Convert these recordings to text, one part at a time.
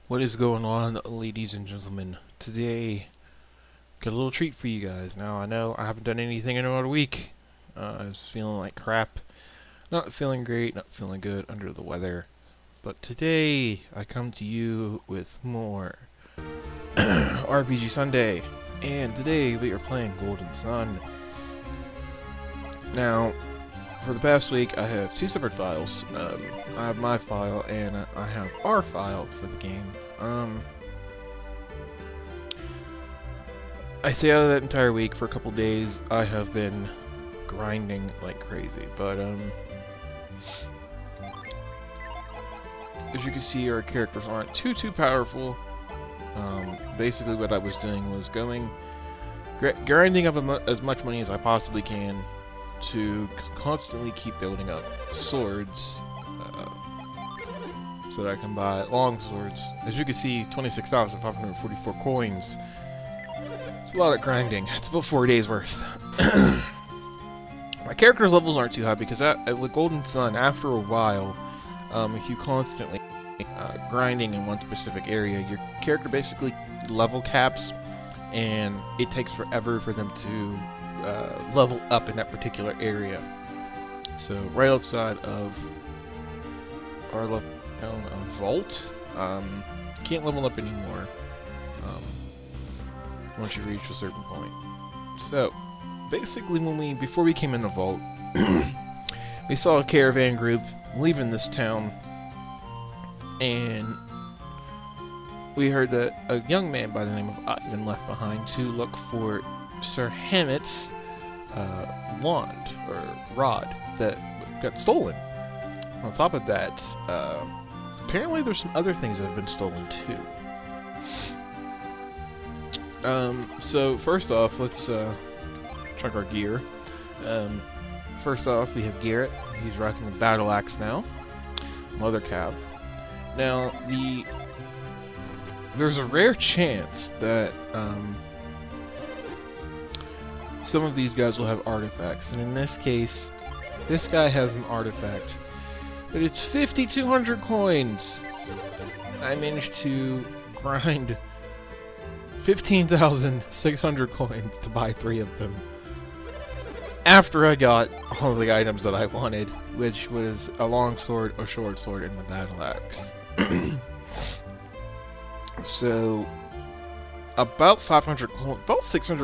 What is going on, ladies and gentlemen? Today, got a little treat for you guys. Now, I know I haven't done anything in about a week. I was feeling like crap. Not feeling great, not feeling good, under the weather. But today, I come to you with more RPG Sunday. And today, we are playing Golden Sun. Now, for the past week, I have two separate files. I have my file, and I have our file for the game. I stay out of that entire week for a couple days. I have been grinding like crazy, but as you can see, our characters aren't too powerful. Basically, what I was doing was grinding up as much money as I possibly can to constantly keep building up swords, so that I can buy long swords. As you can see, 26,544 coins. It's a lot of grinding. It's about 4 days worth. My character's levels aren't too high because with Golden Sun, after a while, if you constantly grinding in one specific area, your character basically level caps, and it takes forever for them to level up in that particular area. So right outside of our vault, can't level up anymore once you reach a certain point. So basically, before we came in the vault, we saw a caravan group leaving this town, and we heard that a young man by the name of Ivan left behind to look for Sir Hammet's wand or rod that got stolen. On top of that, apparently there's some other things that have been stolen too. So first off, let's check our gear. First off, we have Garrett. He's rocking the battle axe now, leather cap. Now there's a rare chance that some of these guys will have artifacts, and in this case, this guy has an artifact. But it's 5,200 coins! I managed to grind 15,600 coins to buy 3 of them. After I got all the items that I wanted, which was a long sword, a short sword, and the battle axe. So, about 600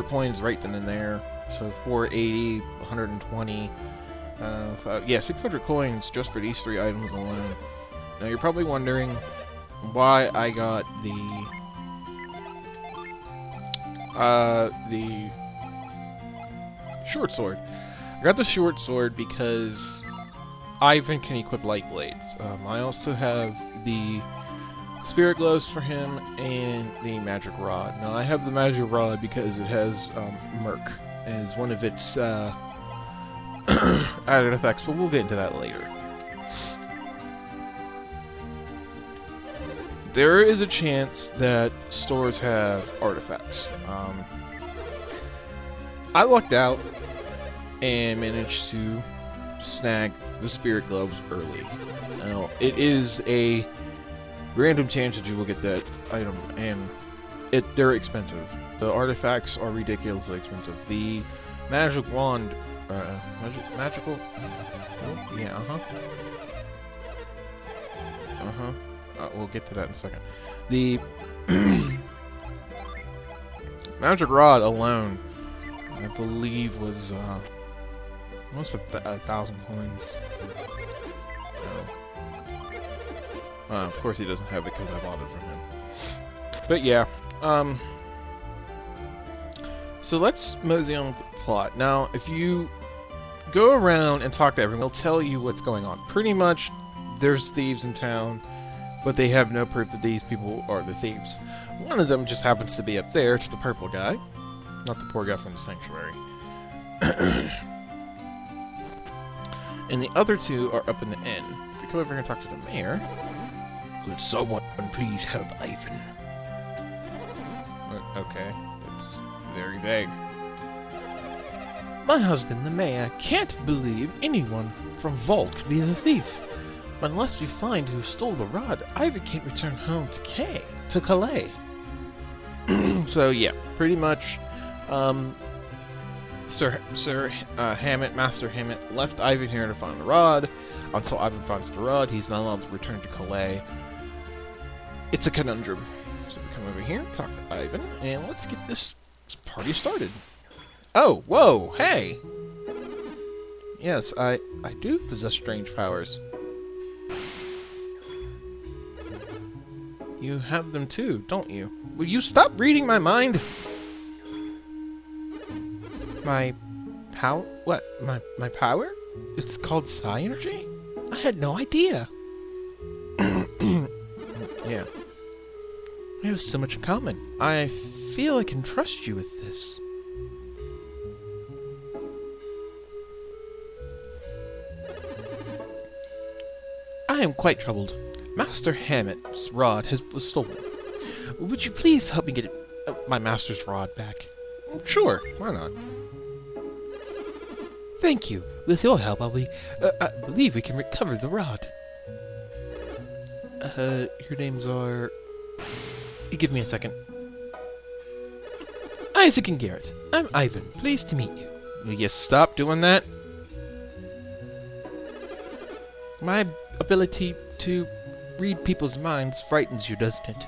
coins right then and there. So 480, 120. Yeah, 600 coins just for these 3 items alone. Now you're probably wondering why I got the short sword. I got the short sword because Ivan can equip light blades. I also have the spirit gloves for him and the magic rod. Now I have the magic rod because it has Merc as one of its added effects, but we'll get into that later. There is a chance that stores have artifacts. I lucked out and managed to snag the spirit gloves early. Now, it is a random chance that you will get that item, and they're expensive. The artifacts are ridiculously expensive. The magic wand, magical? Oh, yeah, we'll get to that in a second. The magic rod alone, I believe, was almost 1,000 coins. Of course he doesn't have it because I bought it from him. But yeah, so let's mosey on with the plot. Now, if you go around and talk to everyone, they'll tell you what's going on. Pretty much, there's thieves in town, but they have no proof that these people are the thieves. One of them just happens to be up there. It's the purple guy, not the poor guy from the sanctuary. And the other 2 are up in the inn. If we come over here and talk to the mayor, could someone please help Ivan? Okay, it's very vague. My husband, the mayor, can't believe anyone from Vault could be the thief. But unless we find who stole the rod, Ivan can't return home to Calais. So yeah, pretty much, Hammet, Master Hammet, left Ivan here to find the rod. Until Ivan finds the rod, he's not allowed to return to Calais. It's a conundrum. So we come over here, talk to Ivan, and let's get this party started. Oh, whoa, hey! Yes, I do possess strange powers. You have them too, don't you? Will you stop reading my mind? My power? It's called psi energy? I had no idea. Yeah. We have so much in common. I feel I can trust you with this. I am quite troubled. Master Hammet's rod was stolen. Would you please help me get my master's rod back? Sure, why not? Thank you. With your help, I believe we can recover the rod. Your names are... Give me a second. Isaac and Garrett. I'm Ivan. Pleased to meet you. Will you stop doing that? My ability to read people's minds frightens you, doesn't it?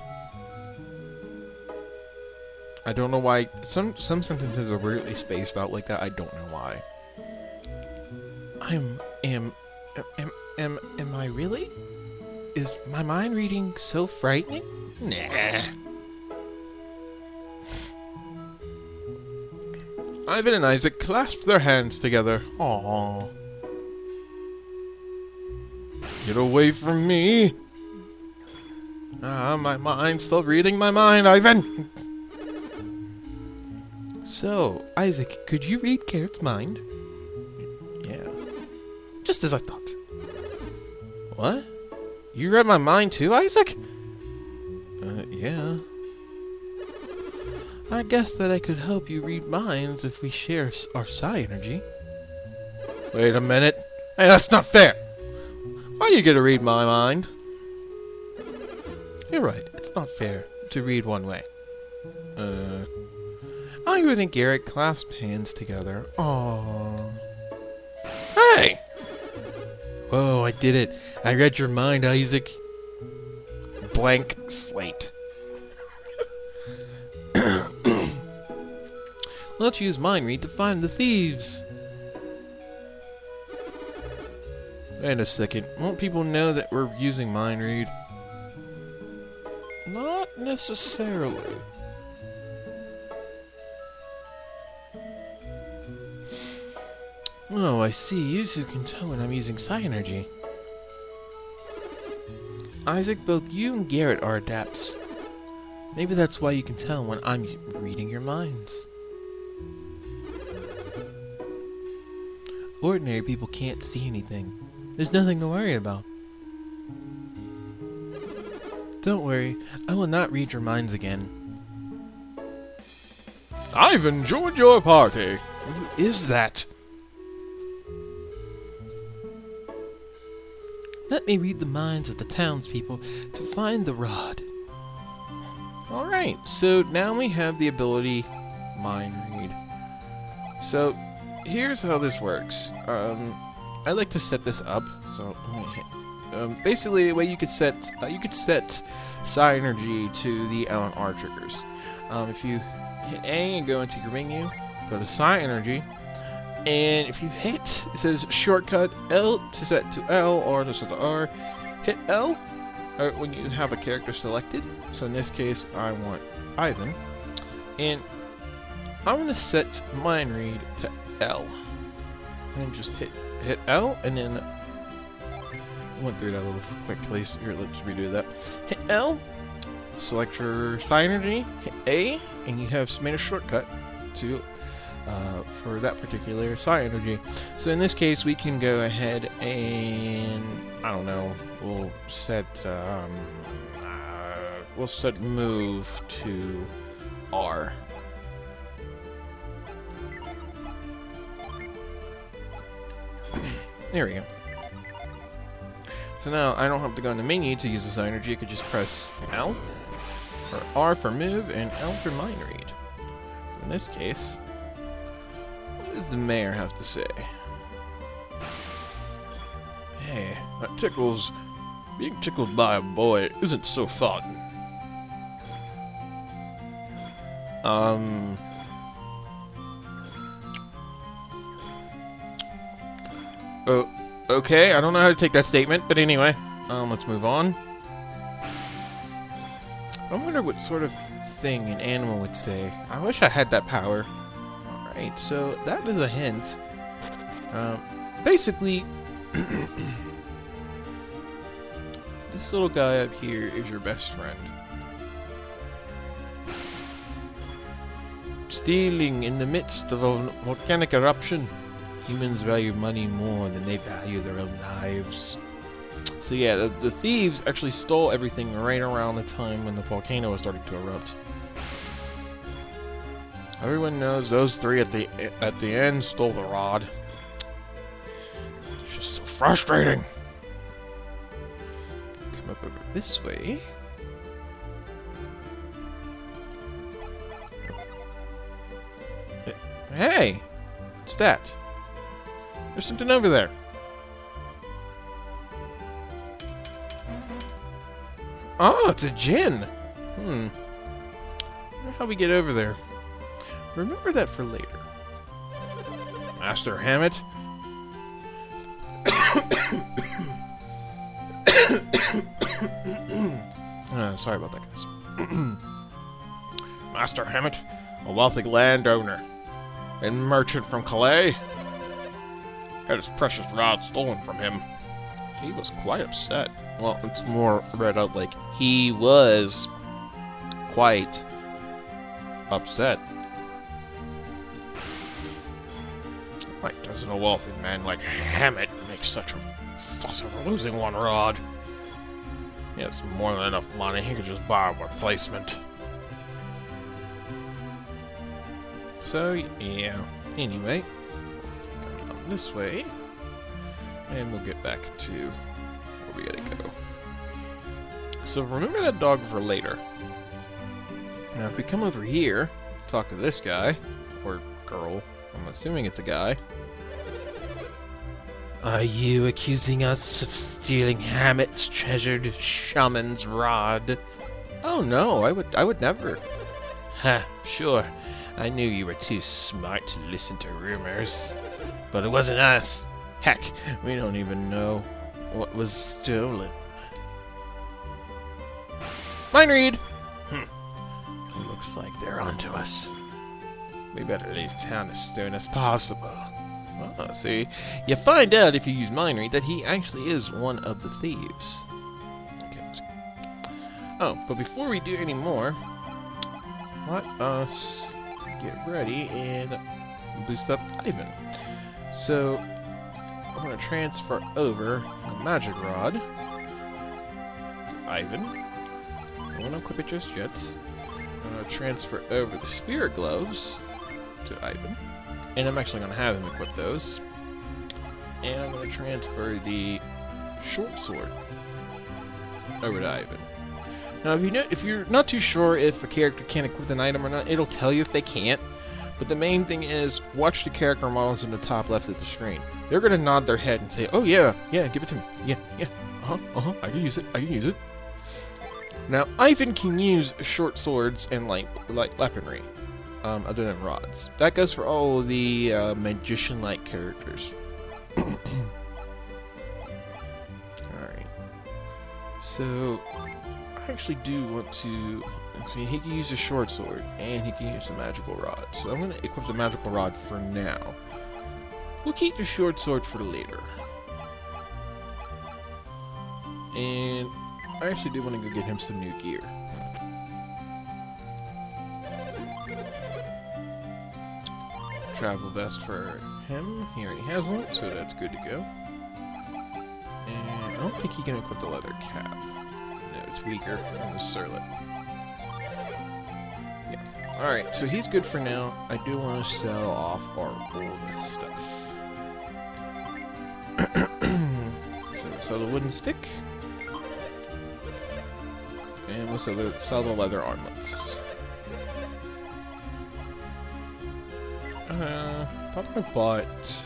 I don't know why. Some sentences are weirdly spaced out like that. I don't know why. Am I really? Is my mind reading so frightening? Nah. Ivan and Isaac clasped their hands together. Aww. Get away from me! Ah, my mind's still reading my mind, Ivan! So, Isaac, could you read Garrett's mind? Yeah. Just as I thought. What? You read my mind too, Isaac? Yeah. I guess that I could help you read minds if we share our psi energy. Wait a minute. Hey, that's not fair! Why do you get to read my mind? You're right, it's not fair to read one way. Ivan and Garrett clasped hands together. Aww. Hey! Whoa, I did it. I read your mind, Isaac. Blank slate. Let's use mind read to find the thieves. Wait a second. Won't people know that we're using mind read? Not necessarily. Oh, I see. You two can tell when I'm using psi energy. Isaac, both you and Garrett are adepts. Maybe that's why you can tell when I'm reading your minds. Ordinary people can't see anything. There's nothing to worry about. Don't worry, I will not read your minds again. I've enjoyed your party. Who is that? Let me read the minds of the townspeople to find the rod. Alright, so now we have the ability mind read. So, here's how this works. I like to set this up. So, basically, the way you could set psi energy to the L and R triggers. If you hit A and go into your menu, go to psi energy, and if you hit, it says shortcut L to set to L, or to set to R. Hit L when you have a character selected. So in this case, I want Ivan, and I'm going to set mind read to L. And just hit L, and then went through that a little quickly. So here, let's redo that. Hit L, select your psi energy, hit A, and you have made a shortcut to for that particular psi energy. So in this case, we can go ahead and I don't know. We'll set move to R. There we go. So now I don't have to go in the menu to use this energy. I could just press L or R for move and L for mind read. So in this case, what does the mayor have to say? Hey, that tickles. Being tickled by a boy isn't so fun. Oh, okay, I don't know how to take that statement, but anyway, let's move on. I wonder what sort of thing an animal would say. I wish I had that power. Alright, so that is a hint. Basically, this little guy up here is your best friend. Stealing in the midst of a volcanic eruption. Humans value money more than they value their own lives. So yeah, the thieves actually stole everything right around the time when the volcano was starting to erupt. Everyone knows those three at the end stole the rod. It's just so frustrating. Come up over this way. Hey! What's that? There's something over there. Oh, it's a djinn! I wonder how we get over there. Remember that for later. Master Hammet? Sorry about that, guys. Master Hammet, a wealthy landowner and merchant from Calais, had his precious rod stolen from him. He was quite upset. Well, it's more read out like he was quite upset. Why doesn't a wealthy man like Hammet make such a fuss over losing one rod? He has more than enough money. He could just buy a replacement. So, yeah. Anyway, come down this way, and we'll get back to where we gotta go. So remember that dog for later. Now, if we come over here, talk to this guy, or girl, I'm assuming it's a guy. Are you accusing us of stealing Hammet's treasured shaman's rod? Oh no, I would never. Ha, sure. I knew you were too smart to listen to rumors. But it wasn't us. Heck, we don't even know what was stolen. Mind read! Looks like they're onto us. We better leave town as soon as possible. Oh, see, you find out if you use mind read that he actually is one of the thieves. Okay. Oh, but before we do any more, let us get ready and boost up Ivan. So I'm going to transfer over the magic rod to Ivan. I won't equip it just yet. I'm going to transfer over the spirit gloves to Ivan, and I'm actually going to have him equip those. And I'm going to transfer the short sword over to Ivan. Now, if you're not too sure if a character can equip an item or not, it'll tell you if they can't. But the main thing is, watch the character models in the top left of the screen. They're going to nod their head and say, oh yeah, give it to me. Yeah, I can use it. Now, Ivan can use short swords and light weaponry, other than rods. That goes for all of the magician-like characters. Alright. So, I actually do want to... So he can use a short sword, and he can use a magical rod. So I'm going to equip the magical rod for now. We'll keep the short sword for later. And I actually do want to go get him some new gear. Travel vest for him. He already has one, so that's good to go. And I don't think he can equip the leather cap. No, it's weaker than the surlet. Yeah. Alright, so he's good for now. I do want to sell off our old stuff. So sell the wooden stick. And we'll sell the leather armlets. Thought I bought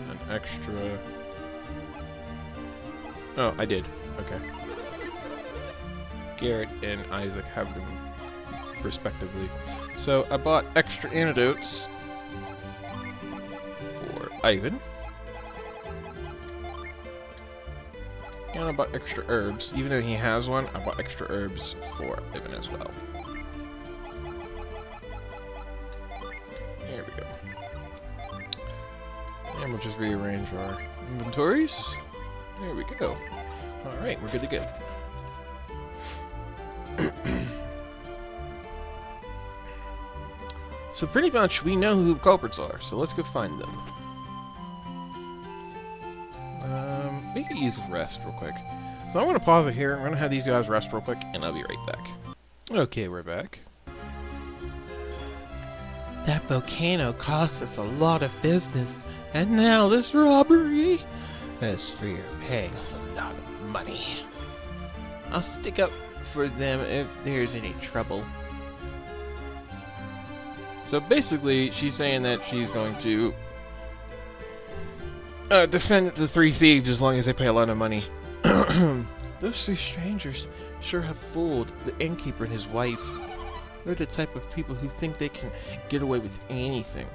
an extra... Oh, I did. Okay. Garrett and Isaac have them respectively. So I bought extra antidotes for Ivan. And I bought extra herbs. Even though he has one, I bought extra herbs for Ivan as well. There we go. And we'll just rearrange our inventories. There we go. Alright, we're good to go. So pretty much we know who the culprits are, so let's go find them. We could use a rest real quick. So I'm going to pause it here, I'm going to have these guys rest real quick, and I'll be right back. Okay, we're back. That volcano cost us a lot of business, and now this robbery. Those three are paying us a lot of money. I'll stick up for them if there's any trouble. So basically, she's saying that she's going to defend the three thieves as long as they pay a lot of money. Those three strangers sure have fooled the innkeeper and his wife. They're the type of people who think they can get away with anything.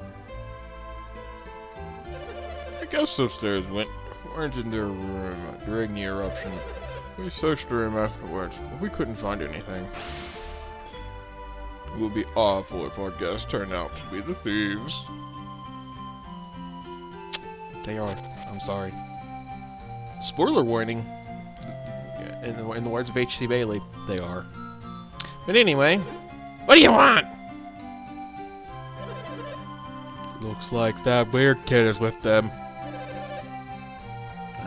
I guess those stairs weren't in their room during the eruption. We searched the room afterwards, but we couldn't find anything. It would be awful if our guests turned out to be the thieves. They are. I'm sorry. Spoiler warning. In the words of H.C. Bailey, they are. But anyway, what do you want? Looks like that weird kid is with them.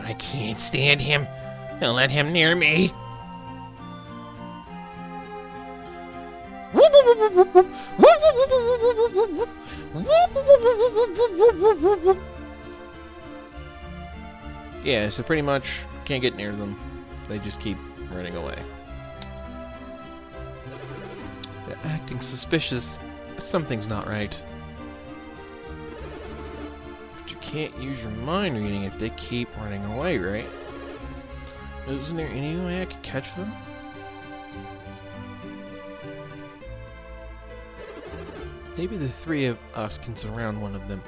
I can't stand him. Don't let him near me. Yeah, so pretty much can't get near them. They just keep running away. They're acting suspicious. Something's not right. But you can't use your mind reading if they keep running away, right? Isn't there any way I could catch them? Maybe the three of us can surround one of them.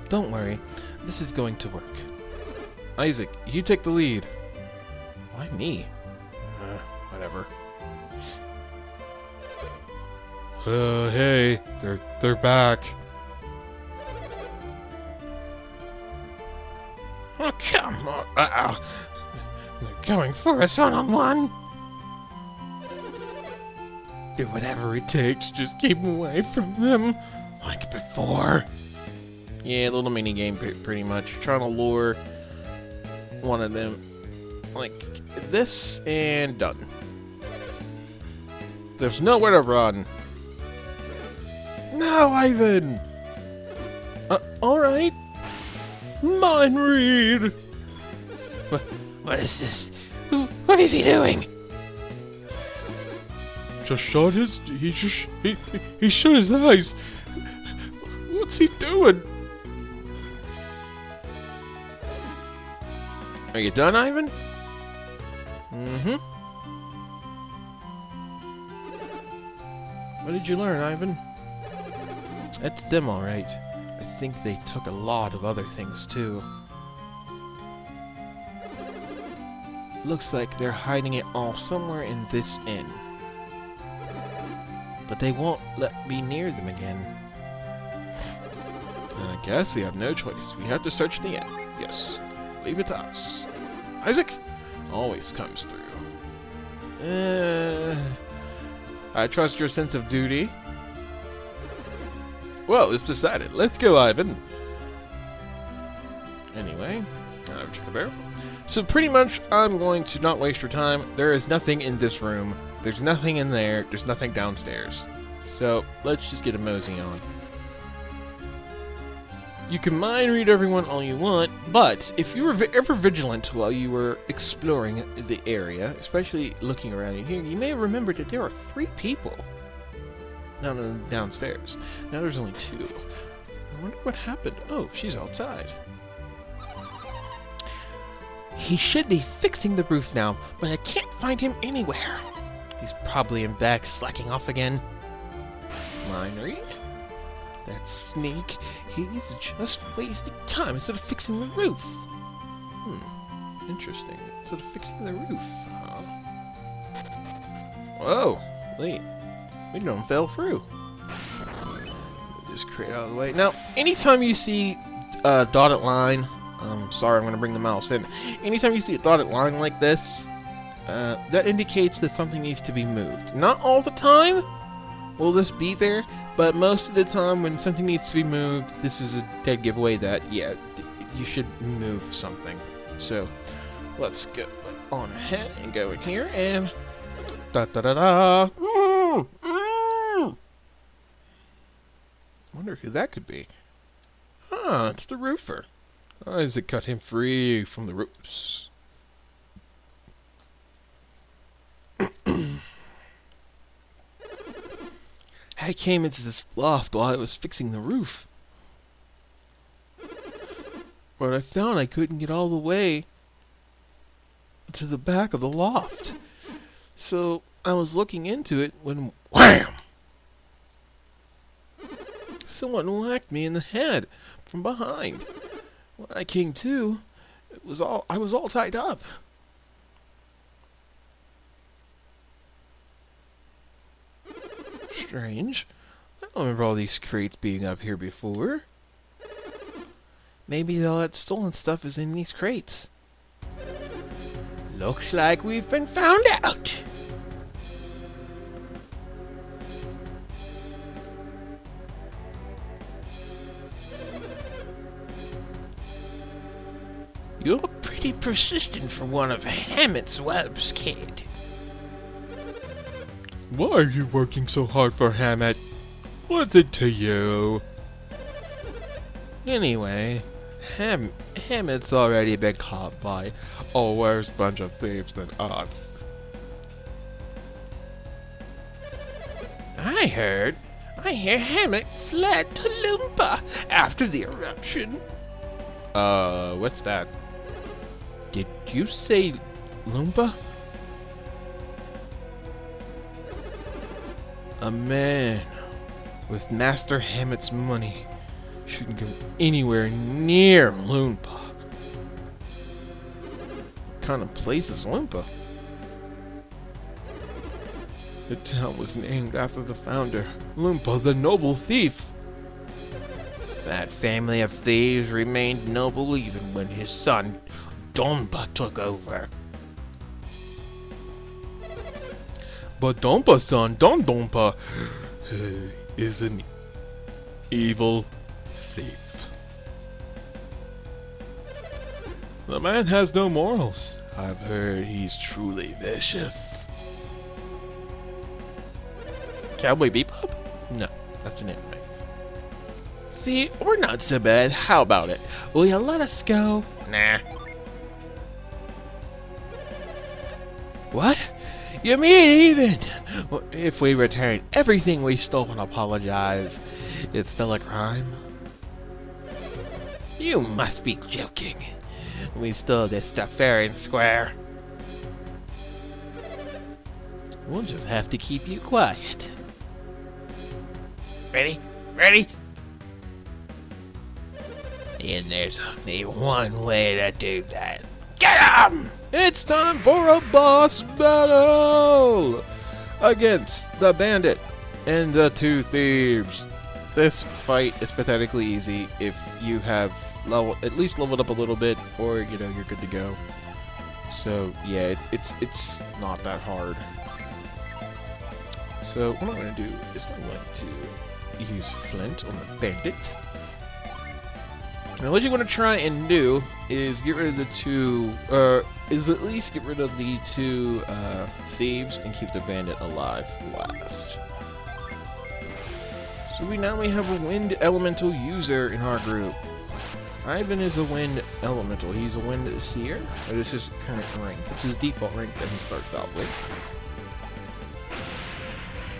Don't worry, this is going to work. Isaac, you take the lead. Why me? Whatever. Hey, they're back. Oh, come on. Uh-oh. They're going for us one-on-one. Do whatever it takes, just keep away from them. Like before. Yeah, little mini game pretty much. Trying to lure one of them like this and done. There's nowhere to run. No, Ivan! Alright. Mind read! What is this? What is he doing? Just shut his... He shut his eyes. What's he doing? Are you done, Ivan? Mm-hmm. What did you learn, Ivan? That's them, alright. I think they took a lot of other things, too. Looks like they're hiding it all somewhere in this inn. But they won't let me near them again. I guess we have no choice. We have to search the inn. Yes. Leave it to us. Isaac always comes through. I trust your sense of duty. Well, it's decided. Let's go, Ivan. Anyway, I've checked the barrel. So pretty much, I'm going to not waste your time. There is nothing in this room. There's nothing in there. There's nothing downstairs. So let's just get a mosey on. You can mind read everyone all you want, but if you were ever vigilant while you were exploring the area, especially looking around in here, you may have remembered that there are 3 people downstairs. Now there's only 2. I wonder what happened. Oh, she's outside. He should be fixing the roof now, but I can't find him anywhere. He's probably in back slacking off again. Mind read? That sneak, he's just wasting time instead of fixing the roof. Interesting. Instead of fixing the roof, huh? Whoa, wait. We don't fell through. Just create out of the way. Now, anytime you see a dotted line, sorry, I'm going to bring the mouse in. Anytime you see a dotted line like this, that indicates that something needs to be moved. Not all the time will this be there, but most of the time when something needs to be moved, this is a dead giveaway that, yeah, you should move something. So, let's go on ahead and go in here and... Da-da-da-da! Wonder who that could be. Ah, it's the roofer. Isaac cut him free from the ropes. I came into this loft while I was fixing the roof. But I found I couldn't get all the way to the back of the loft. So I was looking into it when wham! Someone whacked me in the head from behind. When I came to, I was all tied up. Strange. I don't remember all these crates being up here before. Maybe all that stolen stuff is in these crates. Looks like we've been found out. You're pretty persistent for one of Hammet's webs, kid. Why are you working so hard for Hammet? What's it to you? Anyway, Hammet's already been caught by a worse bunch of thieves than us. I hear Hammet fled to Loompa after the eruption. What's that? Did you say Loompa? A man with Master Hammet's money shouldn't go anywhere near Loompa. What kind of place is Loompa? The town was named after the founder, Loompa the Noble Thief. That family of thieves remained noble even when his son, Dompa, took over. But Dompa's son, Don Dompa, is an evil thief. The man has no morals. I've heard he's truly vicious. Cowboy Bebop? No, that's an anime. See, we're not so bad. How about it? Will you let us go? Nah. What? You mean even if we return everything we stole and apologize, it's still a crime? You must be joking. We stole this stuff fair and square. We'll just have to keep you quiet. Ready? Ready? And there's only one way to do that. Get 'em! It's time for a boss battle! Against the bandit and the 2 thieves. This fight is pathetically easy if you have at least leveled up a little bit, or you know, you're good to go. So yeah, it's not that hard. So what I'm going to do is I'm going to use Flint on the bandit. Now what you want to try and do is get rid of the 2, is at least get rid of the 2 thieves and keep the bandit alive last. So we now have a wind elemental user in our group. Ivan is a wind elemental. He's a wind seer. Or this is his current rank. It's his default rank that he starts out with.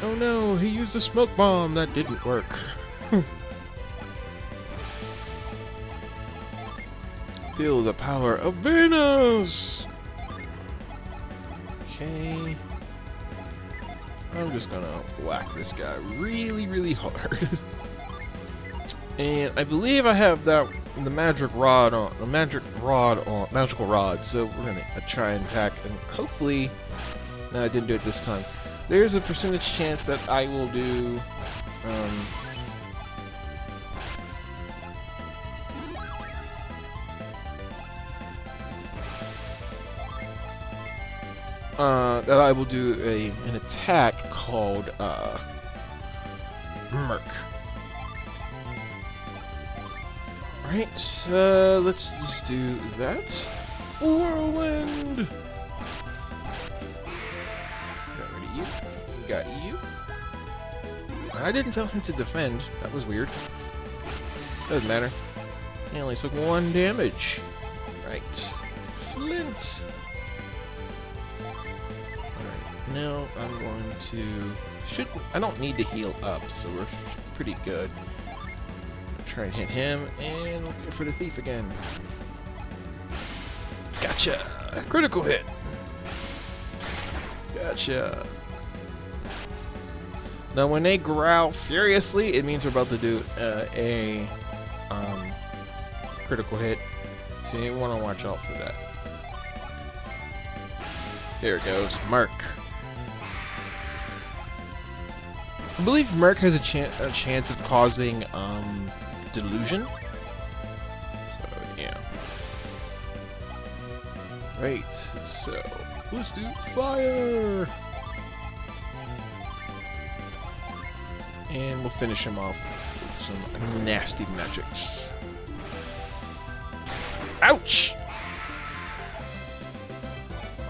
Oh no, he used a smoke bomb. That didn't work. Feel the power of Venus! Okay. I'm just gonna whack this guy really, really hard. And I believe I have the magical rod on, magical rod, so we're gonna try and attack, and hopefully, no, I didn't do it this time. There's a percentage chance that I will do, an attack called, Merc. Right, let's just do that. Whirlwind! Got rid of you. Got you. I didn't tell him to defend. That was weird. Doesn't matter. He only took 1 damage. Right. Flint! Alright, now I'm going to... I don't need to heal up, so we're pretty good. Try and hit him, and we'll go for the thief again. Gotcha! Critical hit! Gotcha! Now when they growl furiously, it means we're about to do a critical hit. So you want to watch out for that. Here it goes, Merc. I believe Merc has a chance of causing delusion. So yeah. Right. So let's do fire. And we'll finish him off with some nasty magics. Ouch!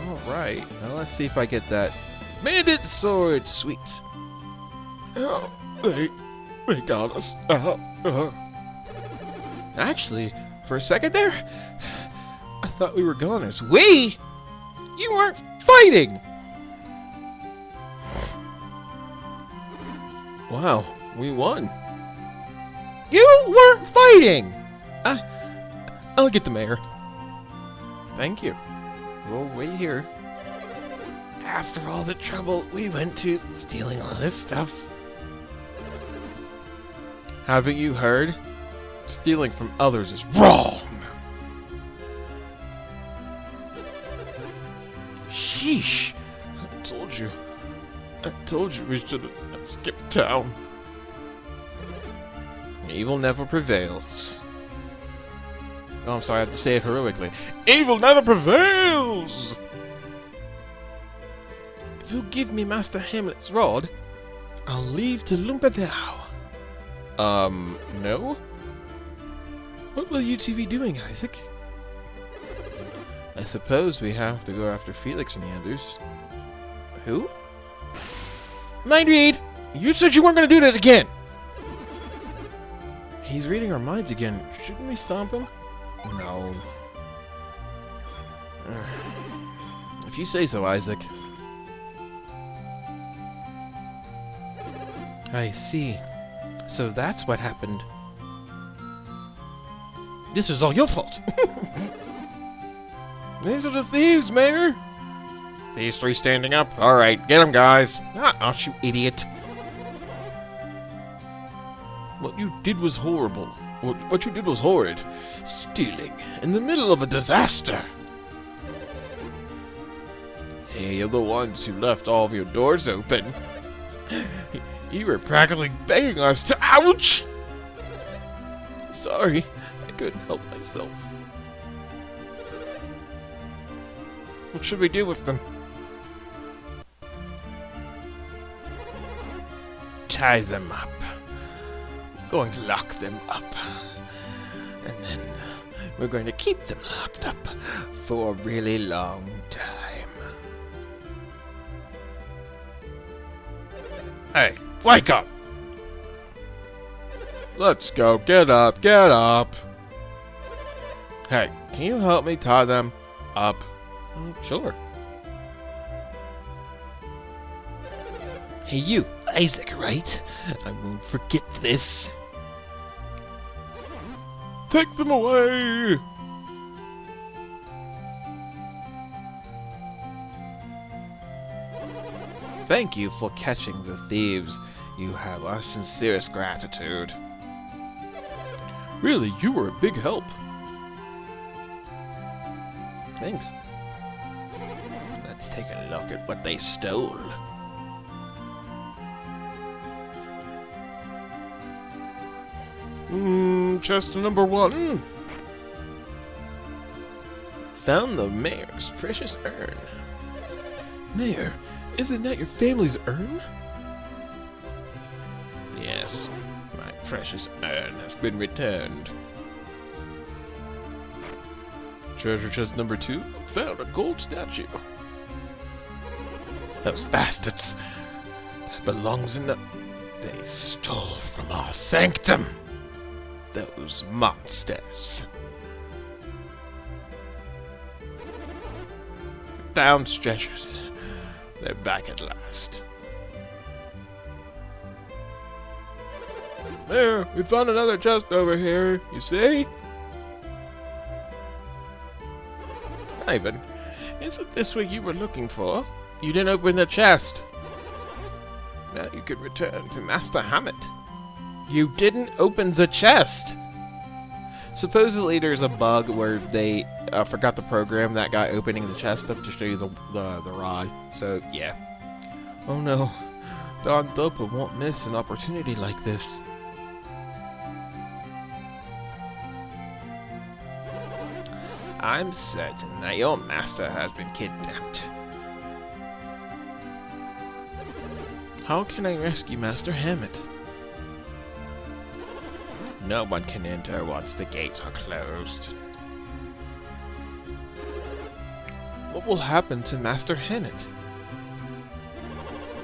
Alright, now let's see if I get that bandit sword. Sweet. Oh, they got us. Actually, for a second there, I thought we were goners. We? You weren't fighting! Wow, we won. You weren't fighting! I'll get the mayor. Thank you. We'll wait here. After all the trouble we went to stealing all this stuff. Haven't you heard? Stealing from others is wrong! Sheesh! I told you we should have skipped town. Evil never prevails. Oh, I'm sorry, I have to say it heroically. Evil never prevails! If you'll give me Master Hamlet's rod, I'll leave to Lumpadao. No? What will you two be doing, Isaac? I suppose we have to go after Felix and the others. Who? Mind read! You said you weren't going to do that again! He's reading our minds again. Shouldn't we stomp him? No. If you say so, Isaac. I see. So that's what happened. This was all your fault. These are the thieves, Mayor. These 3 standing up. Alright, get them, guys. Ah, you idiot. What you did was horrible. What you did was horrid. Stealing in the middle of a disaster. Hey, you're the ones who left all of your doors open. You were practically begging us to... Ouch! Sorry, I couldn't help myself. What should we do with them? Tie them up. Going to lock them up. And then we're going to keep them locked up for a really long time. Hey, wake up! Let's go. Get up, get up. Hey, can you help me tie them up? Sure. Hey you, Isaac, right? I won't forget this. Take them away! Thank you for catching the thieves. You have our sincerest gratitude. Really, you were a big help. Thanks. Let's take a look at what they stole. Chest number 1. Found the mayor's precious urn. Mayor, isn't that your family's urn? Yes, my precious urn has been returned. Treasure chest number 2. Found a gold statue. Those bastards. That belongs in the... They stole from our sanctum. Those monsters. Down treasures. They're back at last. There, we found another chest over here, you see? Ivan, is it this what you were looking for? You didn't open the chest. Now you can return to Master Hammet. You didn't open the chest! Supposedly there's a bug where they forgot to program that guy opening the chest up to show you the rod. So, yeah. Oh no. Don Dopa won't miss an opportunity like this. I'm certain that your master has been kidnapped. How can I rescue Master Hammet? No one can enter once the gates are closed. What will happen to Master Hammet?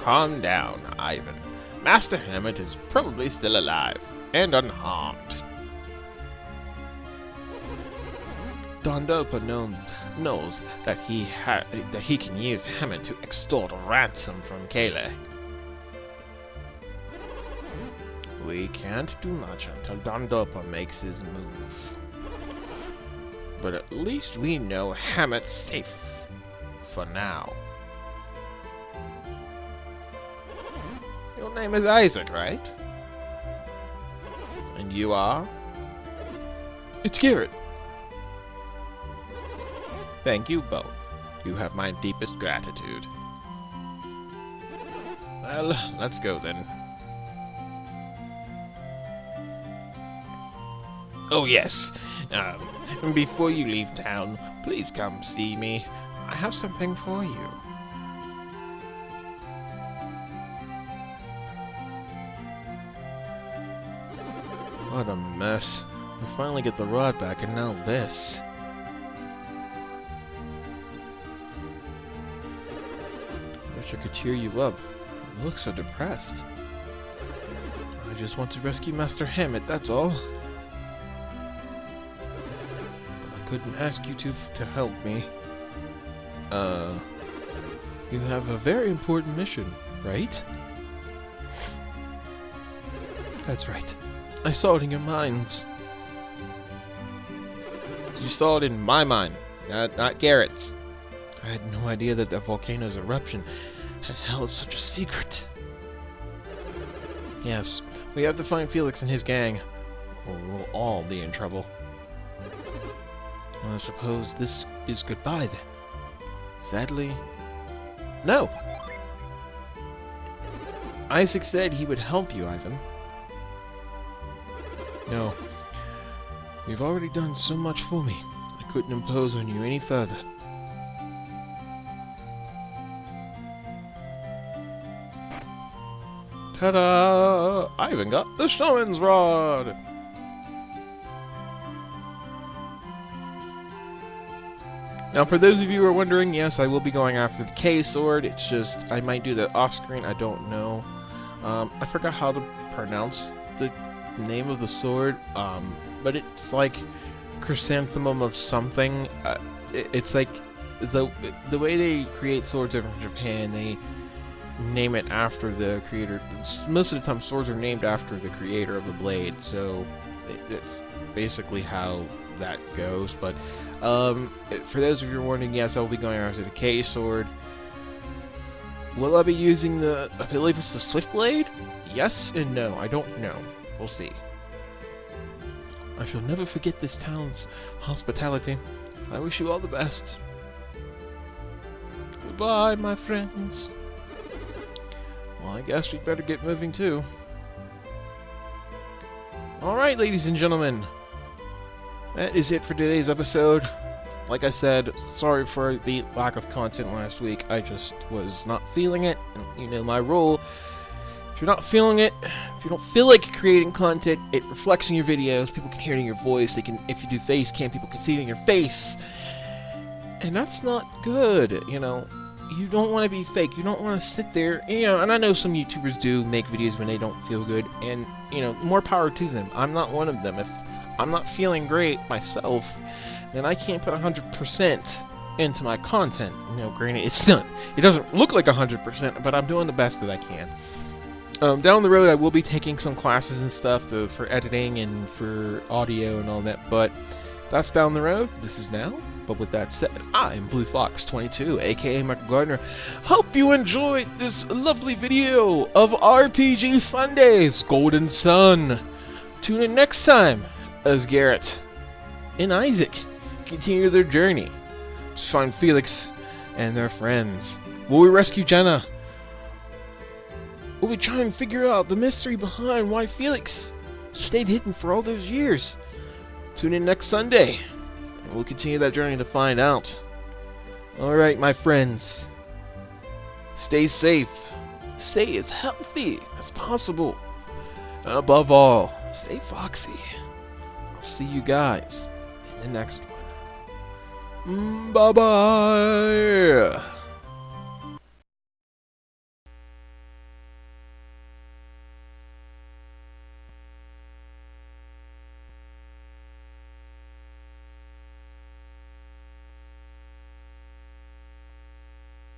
Calm down, Ivan. Master Hammet is probably still alive and unharmed. Don Dopa knows that he can use Hammet to extort a ransom from Kayla. We can't do much until Don Dopa makes his move. But at least we know Hammet's safe. For now. Your name is Isaac, right? And you are? It's Garrett. Thank you both. You have my deepest gratitude. Well, let's go then. Oh yes, before you leave town, please come see me. I have something for you. What a mess. We finally get the rod back and now this. Wish I could cheer you up. You look so depressed. I just want to rescue Master Hammet, that's all. Couldn't ask you to help me. You have a very important mission, right? That's right. I saw it in your minds. You saw it in my mind, not Garrett's. I had no idea that the volcano's eruption had held such a secret. Yes, we have to find Felix and his gang, or we'll all be in trouble. Well, I suppose this is goodbye then. Sadly, no. Isaac said he would help you, Ivan. No. You've already done so much for me. I couldn't impose on you any further. Ta-da! Ivan got the shaman's rod! Now, for those of you who are wondering, yes, I will be going after the K sword. It's just, I might do that off-screen, I don't know. I forgot how to pronounce the name of the sword, but it's like chrysanthemum of something. It's like the way they create swords over in Japan, they name it after the creator. Most of the time, swords are named after the creator of the blade, so it's basically how that goes. But for those of you who are wondering, yes, I will be going after the K sword. Will I be using I believe it's the Swift Blade? Yes and no. I don't know. We'll see. I shall never forget this town's hospitality. I wish you all the best. Goodbye, my friends. Well, I guess we'd better get moving too. Alright, ladies and gentlemen. That is it for today's episode. Like I said, sorry for the lack of content last week. I just was not feeling it. And, you know my rule. If you're not feeling it, if you don't feel like creating content, it reflects in your videos. People can hear it in your voice. They can, if you do face cam, people can see it in your face. And that's not good, you know. You don't want to be fake. You don't want to sit there, you know, and I know some YouTubers do make videos when they don't feel good, and, you know, more power to them. I'm not one of them. If I'm not feeling great myself, then I can't put 100% into my content. You know, granted, it doesn't look like 100%, but I'm doing the best that I can. Down the road, I will be taking some classes and stuff for editing and for audio and all that, but that's down the road. This is now. But with that said, I'm Blue Fox 22, aka Michael Gardner. Hope you enjoyed this lovely video of RPG Sundays, Golden Sun. Tune in next time as Garrett and Isaac continue their journey to find Felix and their friends. Will we rescue Jenna? Will we try and figure out the mystery behind why Felix stayed hidden for all those years? Tune in next Sunday. We'll continue that journey to find out. Alright, my friends. Stay safe. Stay as healthy as possible. And above all, stay foxy. I'll see you guys in the next one. Bye-bye.